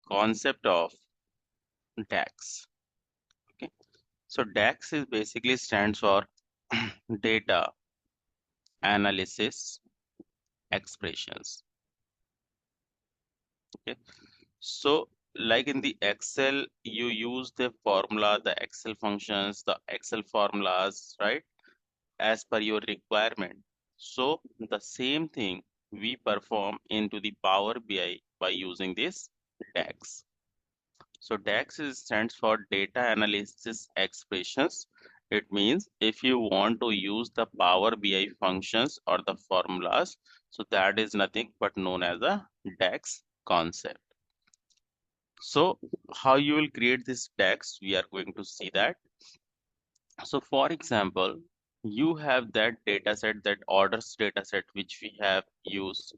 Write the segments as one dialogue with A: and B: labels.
A: concept of DAX. Okay, so DAX is basically stands for data analysis expressions. Okay, so like in the Excel, you use the formula, the Excel functions, the Excel formulas, right, as per your requirement. So the same thing we perform into the Power BI by using this DAX. So DAX stands for data analysis expressions. It means if you want to use the Power BI functions or the formulas, so that is nothing but known as a DAX concept. So how you will create this DAX, we are going to see that. So for example, you have that data set, that orders data set which we have used.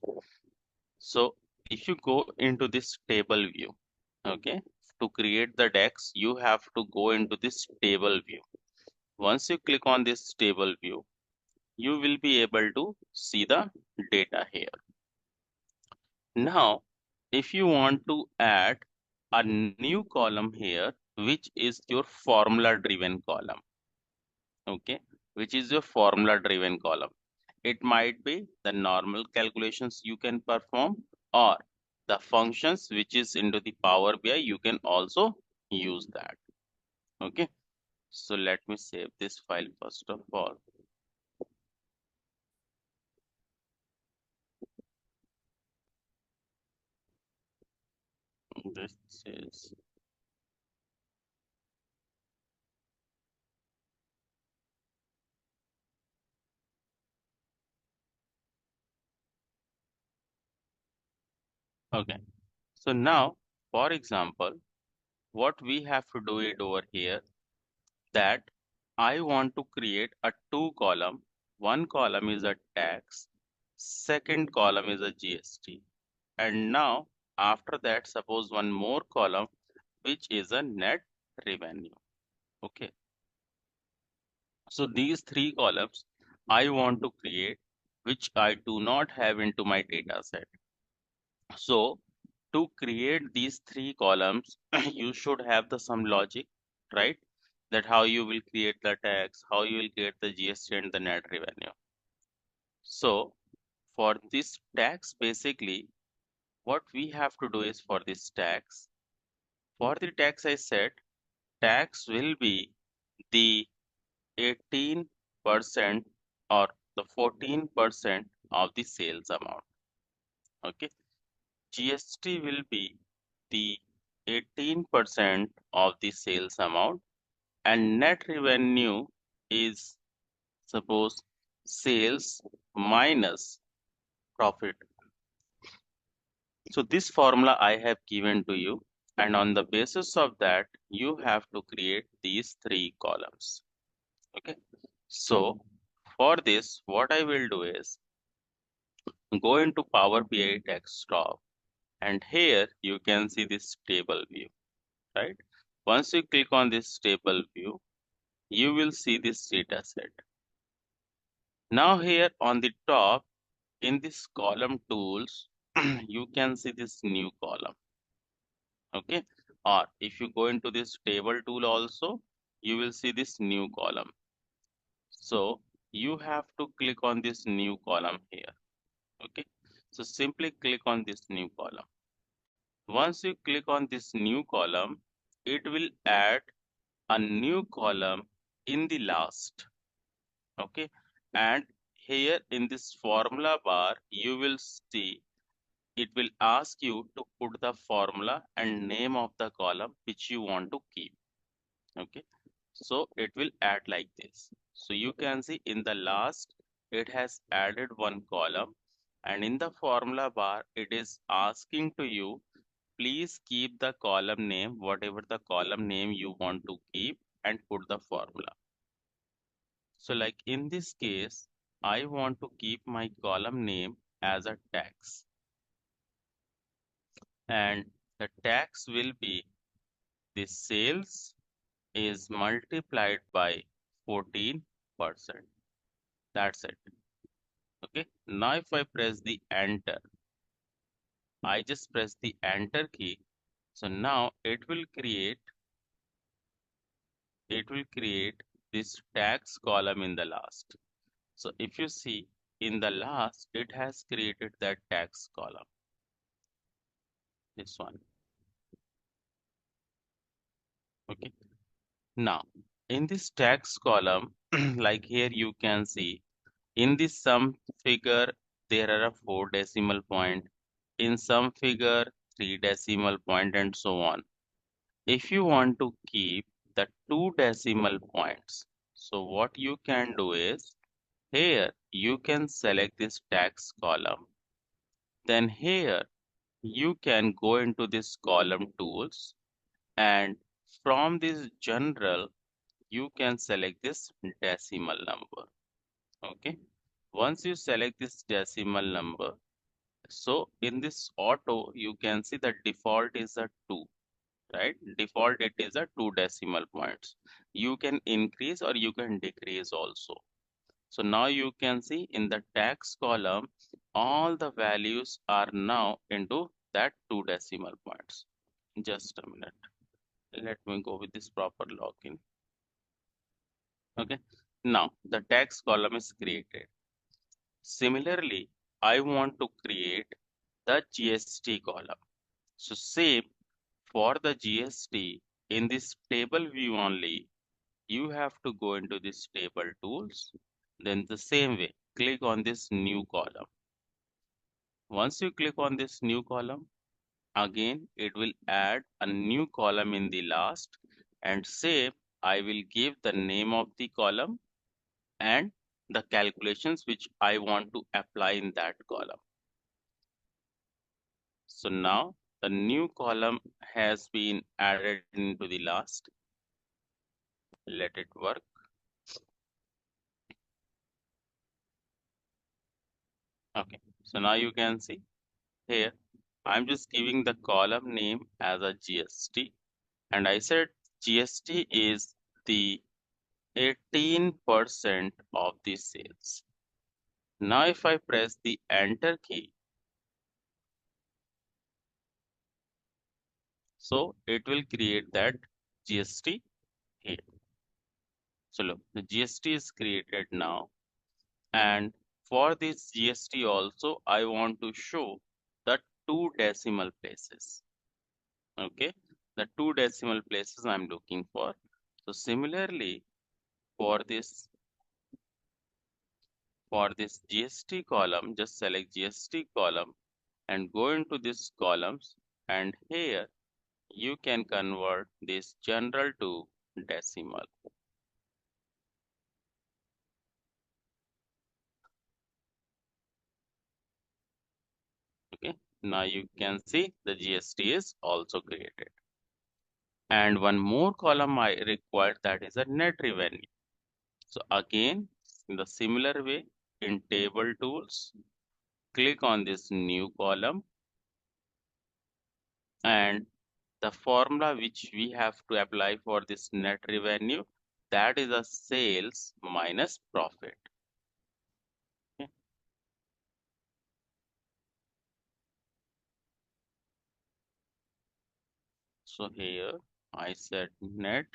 A: So if you go into this table view, okay, to create the DAX, you have to go into this table view. Once you click on this table view, you will be able to see the data here. Now, if you want to add a new column here, which is your formula driven column, okay, which is your formula driven column. It might be the normal calculations you can perform or the functions which is into the Power BI, you can also use that. Okay, so let me save this file first of all. This is okay. So now, for example, what we have to do it over here, that I want to create a two column. One column is a tax, second column is a GST. And now after that, suppose one more column which is a net revenue. Okay, so these three columns I want to create, which I do not have into my data set. So to create these three columns, you should have the some logic, right? That how you will create the tax, how you will create the GST and the net revenue. So for this tax, basically, what we have to do is for this tax, for the tax I said, tax will be the 18% or the 14% of the sales amount. Okay, GST will be the 18% of the sales amount, and net revenue is suppose sales minus profit. So this formula I have given to you, and on the basis of that you have to create these three columns. Okay, so for this what I will do is go into Power BI desktop, and here you can see this table view, right? Once you click on this table view, you will see this data set. Now here on the top in this column tools, you can see this new column. Okay, or if you go into this table tool also, you will see this new column. So you have to click on this new column here. Okay, so simply click on this new column. Once you click on this new column, it will add a new column in the last. Okay, and here in this formula bar, you will see it will ask you to put the formula and name of the column which you want to keep. Okay, so it will add like this. So you can see in the last it has added one column, and in the formula bar it is asking to you, please keep the column name, whatever the column name you want to keep, and put the formula. So like in this case, I want to keep my column name as a tax, and the tax will be the sales is multiplied by 14%. That's it. Okay. Now if I press the enter, I just press the enter key. So now it will create this tax column in the last. So if you see in the last, it has created that tax column, this one. Okay. Now in this tax column, like here you can see in this sum figure, there are a 4 decimal point. In some figure, 3 decimal point and so on. If you want to keep the 2 decimal points, so what you can do is, here you can select this tax column. Then here you can go into this column tools, and from this general you can select this decimal number. Okay. Once you select this decimal number, so in this auto you can see the default is a 2, right? Default it is a 2 decimal points. You can increase or you can decrease also. So now you can see in the tax column, all the values are now into that 2 decimal points. Just a minute. Let me go with this proper login. Okay. Now the tax column is created. Similarly, I want to create the GST column. So same for the GST, in this table view only, you have to go into this table tools. Then the same way, click on this new column. Once you click on this new column, again it will add a new column in the last, and same I will give the name of the column and the calculations which I want to apply in that column. So now the new column has been added into the last. Let it work. Okay, so now you can see here, I'm just giving the column name as a GST, and I said GST is the 18% of the sales. Now if I press the enter key, so it will create that GST here. So look, the GST is created now, and for this GST also I want to show the 2 decimal places. Okay, the 2 decimal places I'm looking for. So similarly, for this GST column, just select GST column and go into this columns, and here you can convert this general to decimal. Okay, now you can see the GST is also created. And one more column I require, that is a net revenue. So again, in the similar way, in table tools, click on this new column, and the formula which we have to apply for this net revenue, that is a sales minus profit. Okay. So here I said net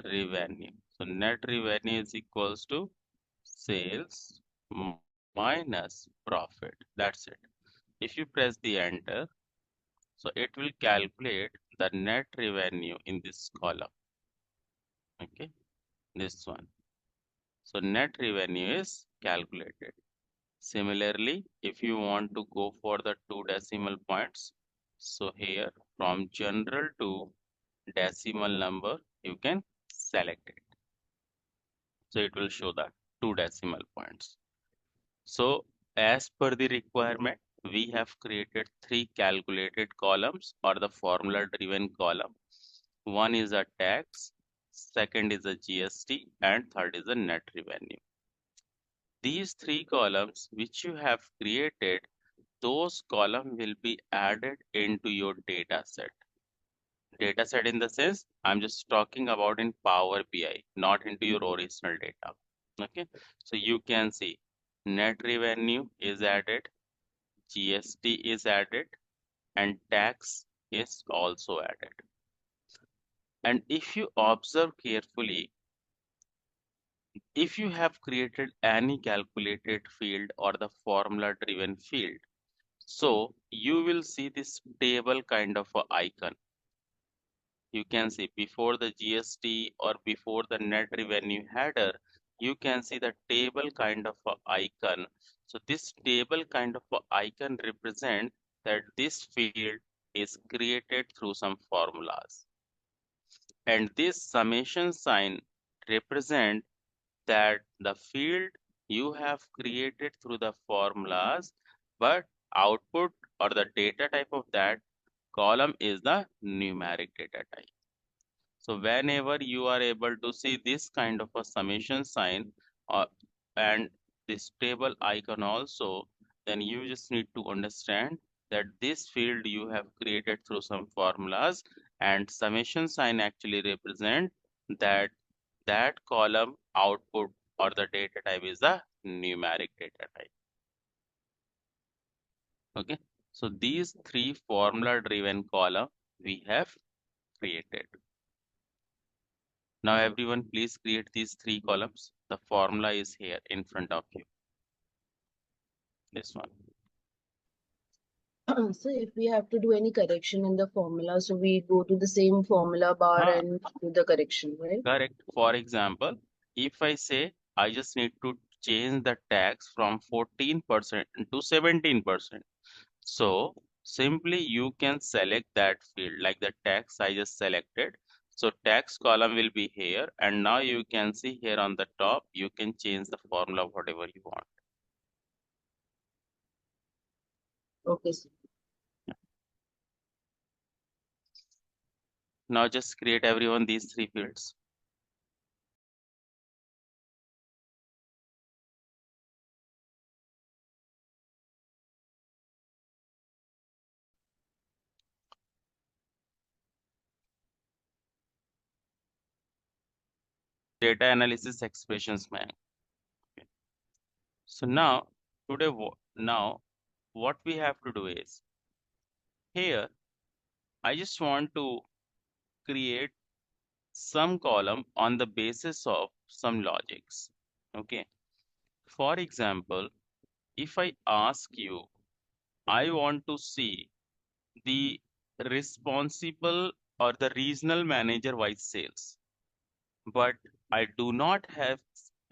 A: revenue. So net revenue is equals to sales minus profit. That's it. If you press the enter, so it will calculate the net revenue in this column. Okay, this one. So net revenue is calculated. Similarly, if you want to go for the 2 decimal points, so here from general to decimal number, you can select it. So it will show the 2 decimal points. So as per the requirement, we have created 3 calculated columns or the formula driven column. One is a tax, second is a GST, and third is a net revenue. These 3 columns which you have created, those columns will be added into your data set. Data set in the sense, I'm just talking about in Power BI, not into your original data. Okay, so you can see net revenue is added, GST is added, and tax is also added. And if you observe carefully, if you have created any calculated field or the formula driven field, so you will see this table kind of a icon. You can see before the GST or before the net revenue header, you can see the table kind of a icon. So this table kind of a icon represent that this field is created through some formulas. And this summation sign represent that the field you have created through the formulas, but output or the data type of that column is the numeric data type. So whenever you are able to see this kind of a summation sign and this table icon also, then you just need to understand that this field you have created through some formulas, and summation sign actually represent that that column output or the data type is the numeric data type. Okay, so these three formula driven column we have created. Now everyone please create these three columns. The formula is here in front of you. This one.
B: So if we have to do any correction in the formula, so we go to the same formula bar
A: Huh,
B: and do the correction, right?
A: correct. For example, if I say I just need to change the tax from 14% to 17%. So simply you can select that field like the tax I just selected. So tax column will be here, and now you can see here on the top, you can change the formula whatever you want.
B: Okay, sir.
A: Now just create everyone these three fields. Data analysis expressions man. Okay. So now today now what we have to do is here I just want to create some column on the basis of some logics. Okay. For example, if I ask you, I want to see the responsible or the regional manager wise sales, but I do not have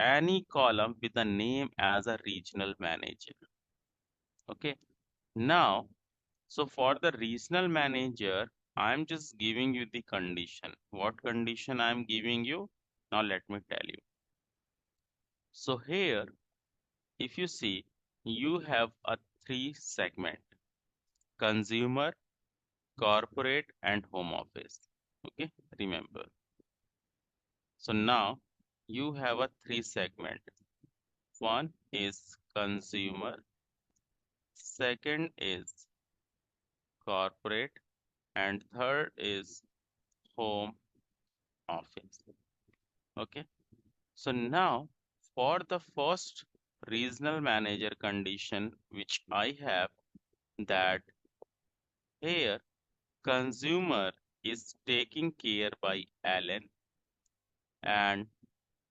A: any column with the name as a regional manager. Okay. Now, so for the regional manager, I'm just giving you the condition. What condition I'm giving you? Now let me tell you. So here, if you see, you have a three segment: consumer, corporate, and home office. Okay, remember. So now you have a three segment. One is consumer, second is corporate, and third is home office. Okay, so now for the first regional manager condition which I have, that here consumer is taken care by Alan and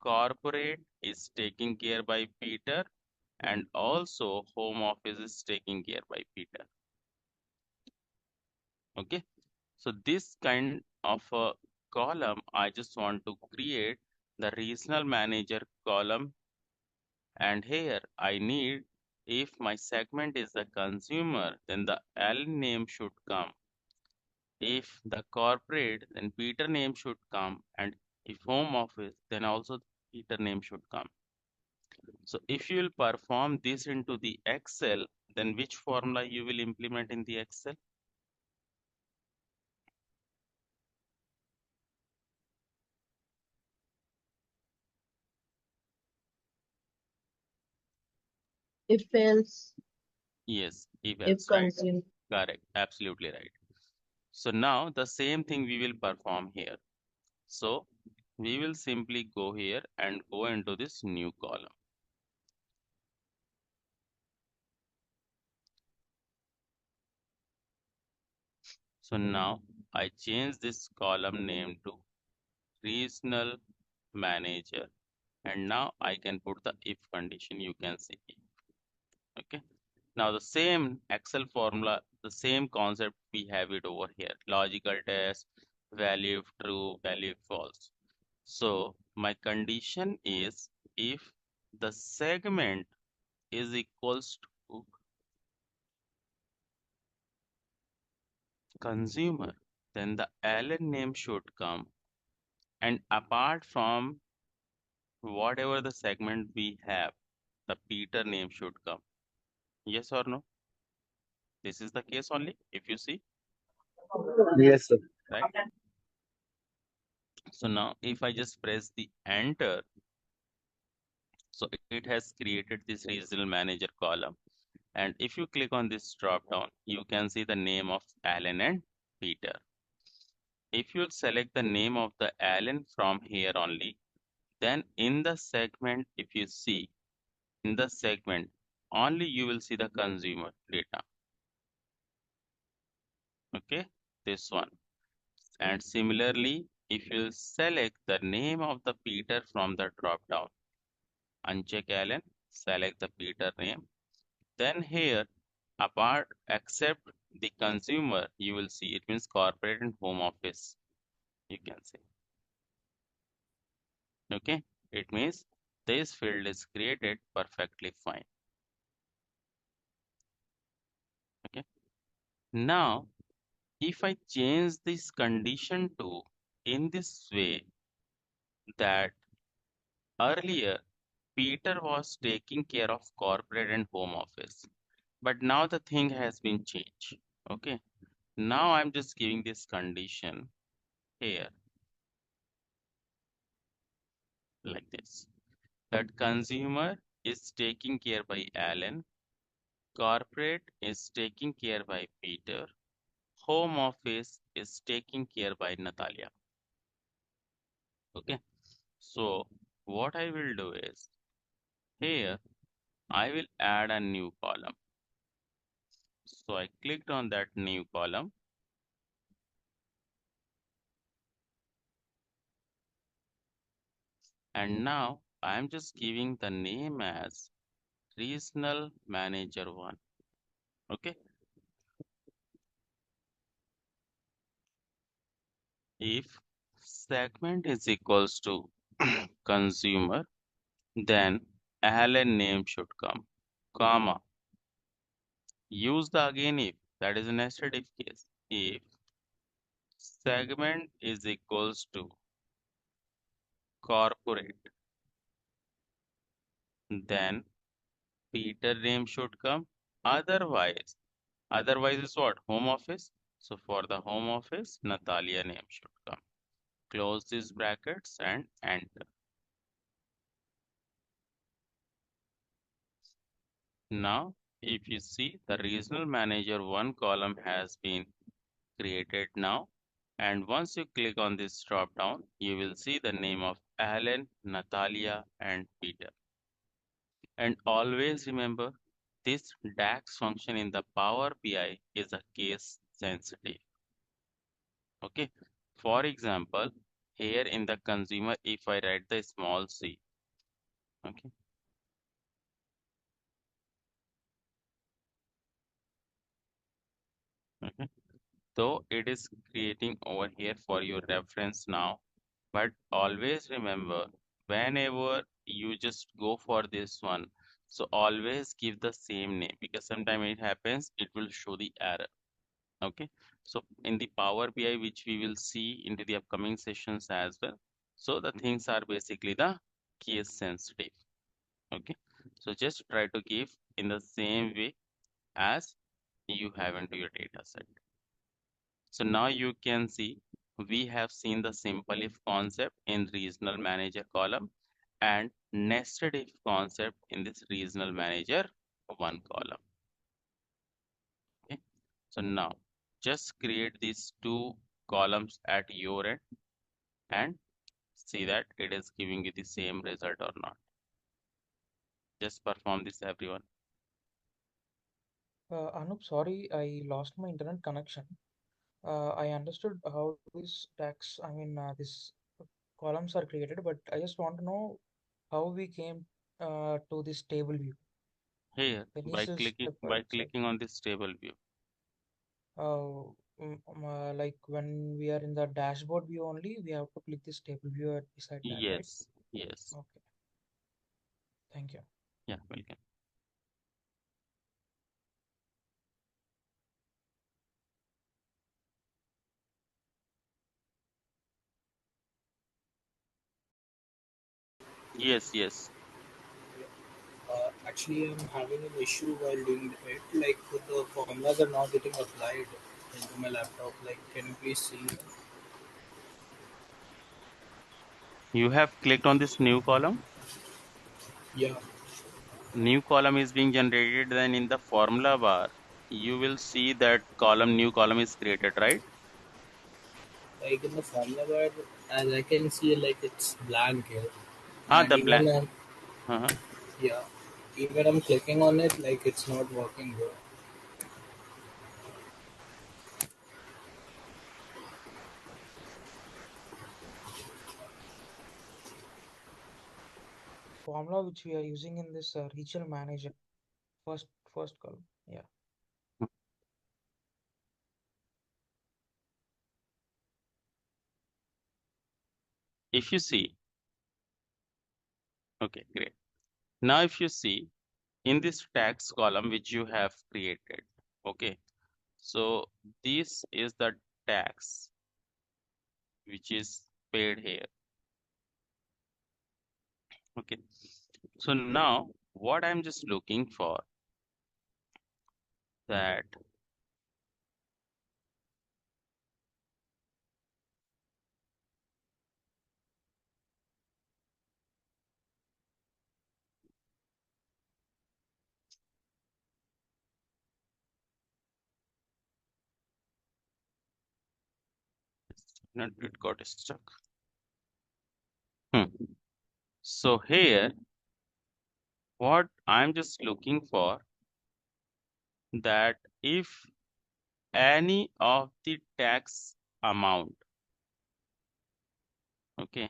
A: corporate is taken care by Peter, and also home office is taken care by Peter. Okay, so this kind of a column I just want to create the regional manager column, and here I need, if my segment is the consumer, then the L name should come. If the corporate, then Peter name should come, and if home office, then also Peter name should come. So if you will perform this into the Excel, then which formula you will implement in the Excel?
B: If else,
A: Yes, if
B: if
A: else, right?
B: consume.
A: Correct, absolutely right. So now the same thing we will perform here. So we will simply go here and go into this new column. So So now I change this column name to regional manager, and now I can put the if condition. You can see. Okay. Now the same Excel formula, the same concept, we have it over here. Logical test, value if true, value if false. So my condition is if the segment is equals to consumer, then the Allen name should come. And apart from whatever the segment we have, the Peter name should come. Yes or no? This is the case only, if you see,
C: Yes, sir.
A: right? So now if I just press the enter, so it has created this regional manager column. And if you click on this drop down, you can see the name of Alan and Peter. If you select the name of the Alan from here only, then in the segment, if you see in the segment, only you will see the consumer data. Okay, this one. And similarly, if you select the name of the Peter from the drop down, uncheck Alan, select the Peter name, then here, apart except the consumer, you will see it means corporate and home office. You can see. Okay, it means this field is created perfectly fine. Okay, now if I change this condition to in this way, that earlier Peter was taking care of corporate and home office, but now the thing has been changed. Okay, now I'm just giving this condition here like this, that consumer is taken care by Alan, corporate is taken care by Peter, home office is taken care by Natalia. Okay, so what I will do is here I will add a new column. So I clicked on that new column, and now I'm just giving the name as regional manager 1. Okay, if segment is equals to consumer, then Alan name should come, comma, use the again if, that is a nested if case. If segment is equals to corporate, then Peter name should come. Otherwise is what? Home office. So for the home office, Natalia name should come. Close these brackets and enter. Now, if you see, the regional manager 1 column has been created now. And once you click on this drop down, you will see the name of Alan, Natalia, and Peter. And always remember, this DAX function in the Power BI is a case sensitive. Okay. For example, here in the consumer, if I write the small c, okay, okay. So it is creating over here for your reference now. But always remember, whenever you just go for this one, so always give the same name, because sometimes it happens, it will show the error. Okay. So in the Power BI, which we will see into the upcoming sessions as well. So the things are basically the case sensitive. Okay. So just try to give in the same way as you have into your data set. So now you can see we have seen the simple if concept in regional manager column and nested if concept in this regional manager 1 column. Okay. So now just create these 2 columns at your end and see that it is giving you the same result or not. Just perform this, everyone.
C: Anup, sorry, I lost my internet connection.
D: I understood how these tags, I mean, these columns are created, but I just want to know how we came to this table view.
A: Here,
D: Can you
A: by
D: still
A: clicking
D: step by
A: by
D: step?
A: clicking on this table view.
D: Like when we are in the dashboard view only, we have to click this table view beside that, right?
A: Yes, yes.
D: Okay, thank you.
A: Yeah, welcome. Yes, yes.
E: Actually, I'm having an issue while doing it. Like the formulas are not getting applied into my laptop. Like, can you please see?
A: You have clicked on this new column.
E: Yeah,
A: New column is being generated, then in the formula bar, you will see that column, new column is created, right?
E: like in the formula bar, as I can see, like it's blank here,
A: Ah,
E: and
A: the blank.
E: even
A: Uh-huh.
E: yeah, even I'm clicking on it, like it's not working here.
D: Formula which we are using in this regional manager, first first column. Yeah.
A: If you see, okay, great. Now, if you see in this tax column which you have created, okay, so this is the tax which is paid here, okay. So now, what I'm just looking for that not it got stuck. Hmm. So here, what I'm just looking for that if any of the tax amount, okay,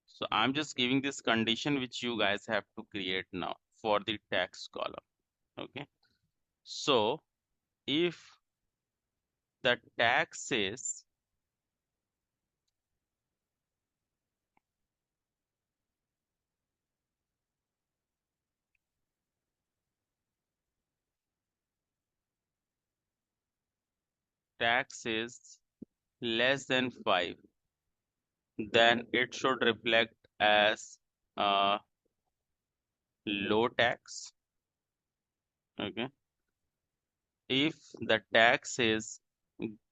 A: so I'm just giving this condition which you guys have to create now for the tax column, okay. So if the tax is less than 5, then it should reflect as uh, low tax, okay. If the tax is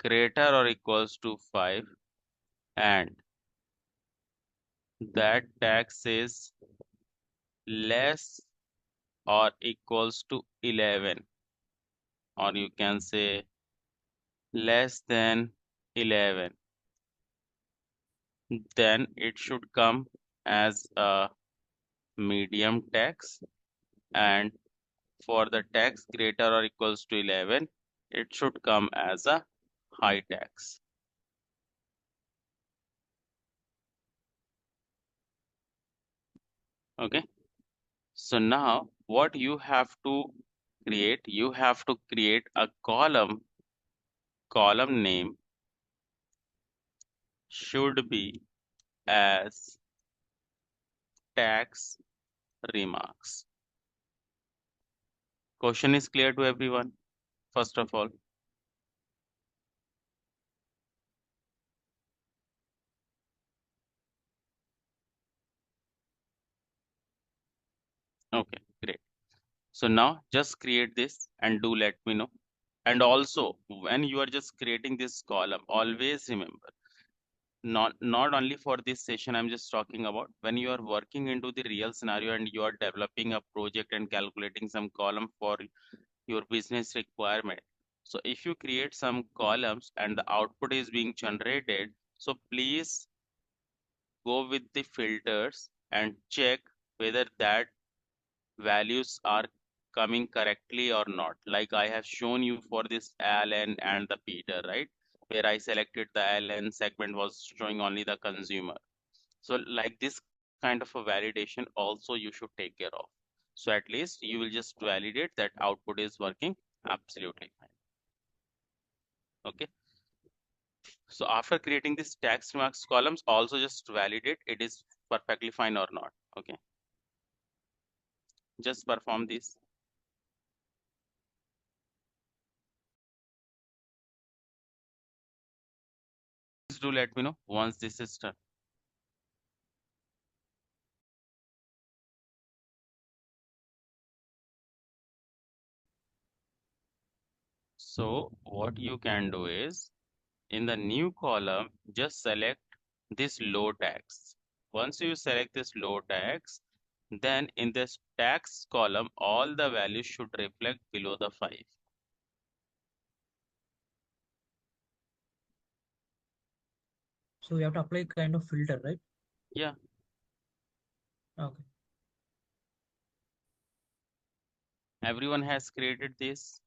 A: greater or equals to 5 and that tax is less or equals to 11, or you can say less than 11, then it should come as a medium tax, and for the tax greater or equals to 11, it should come as a high tax, okay. So now what you have to you have to create a column name should be as tax remarks. Question is clear to everyone, first of all. Okay, great. So now just create this and do let me know. And also, when you are just creating this column, always remember, not only for this session, I'm just talking about when you are working into the real scenario and you are developing a project and calculating some column for your business requirement. So if you create some columns and the output is being generated, so please go with the filters and check whether that values are coming correctly or not. Like I have shown you for this Alan and the Peter, right? where I selected the LN segment was showing only the consumer. So like this kind of a validation also you should take care of. So at least you will just validate that output is working absolutely fine. Okay. So after creating this text marks columns, also just validate it is perfectly fine or not. Okay. Just perform this. Please do let me know once this is done. So what you can do is in the new column, just select this low tags. Once you select this low tags, then in this tags column, all the values should reflect below the 5.
D: So we have to apply kind of filter, right?
A: Yeah.
D: Okay.
A: Everyone has created this.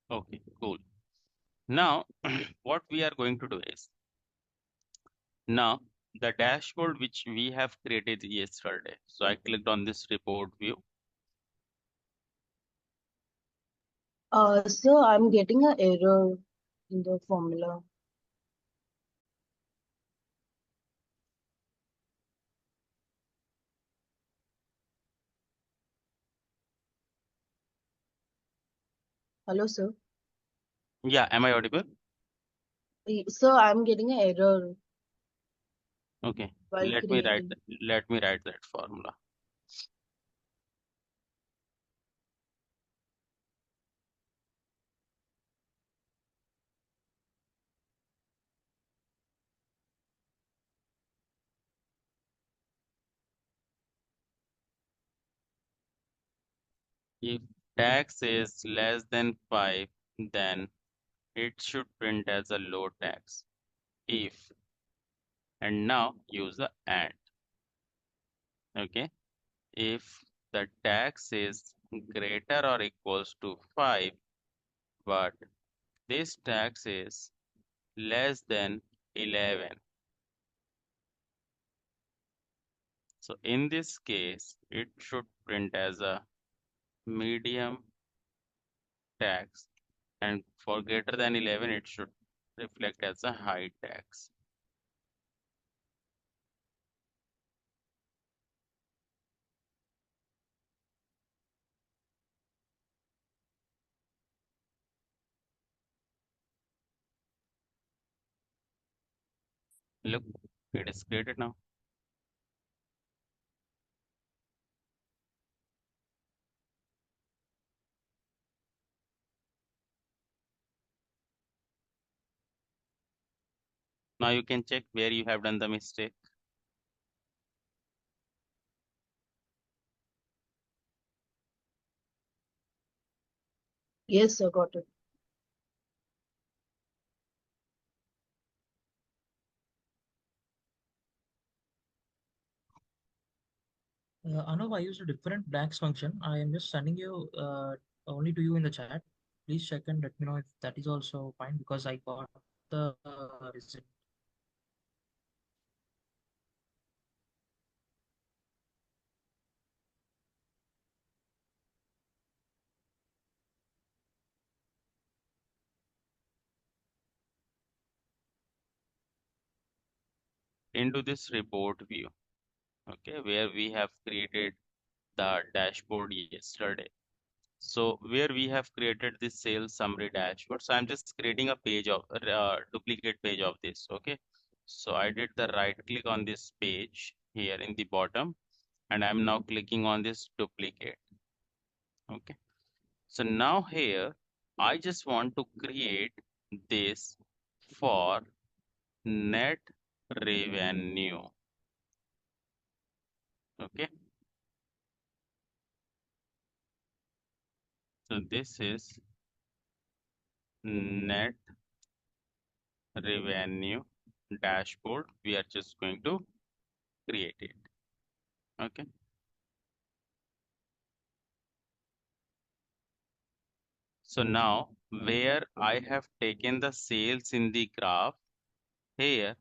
A: Okay, cool. Now, what we are going to do is, now the dashboard which we have created yesterday. So I clicked on this report view.
B: Sir, I'm getting an error in the formula. Hello, sir.
A: Yeah, am I audible?
B: Sir, I'm getting an error
A: Okay,
B: while creating.
A: let me write that formula. If tax is less than 5, then it should print as a low tax. If, and now use the and. Okay, if the tax is greater or equals to 5, but this tax is less than 11. So in this case, it should print as a medium tax, and for greater than 11, it should reflect as a high tax. Look, it is created now. Now you can check where you have done the mistake.
B: Yes, sir, got it.
D: Arnav, I used a different DAX function. I am just sending you only to you in the chat. Please check and let me know if that is also fine because I got the result.
A: Into this report view, okay, where we have created the dashboard yesterday. So where we have created this sales summary dashboard. So I'm just creating a page of duplicate page of this. Okay. So I did the right click on this page here in the bottom, and I'm now clicking on this duplicate. Okay. So now here, I just want to create this for net revenue. Okay. So this is net revenue dashboard. We are just going to create it. Okay. So now where I have taken the sales in the graph, here